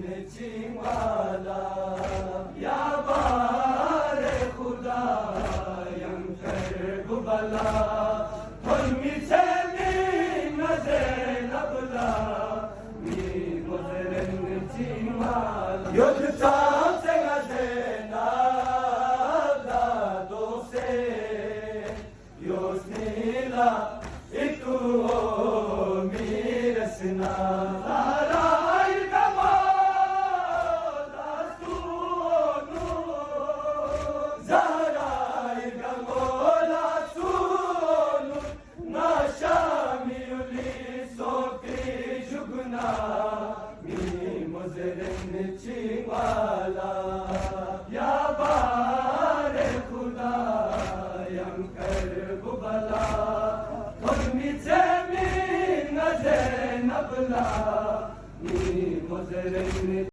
चिंवाला या बारे खुदायम कर गुबला मी चली नजर नबला मी गुजरन चिंवाला युद्ध से गदेना दोसे योस्नीला इतु मिरसना चिंवाला या बारे खुदायम कर गुबला मी नजर नबला मी मुजरन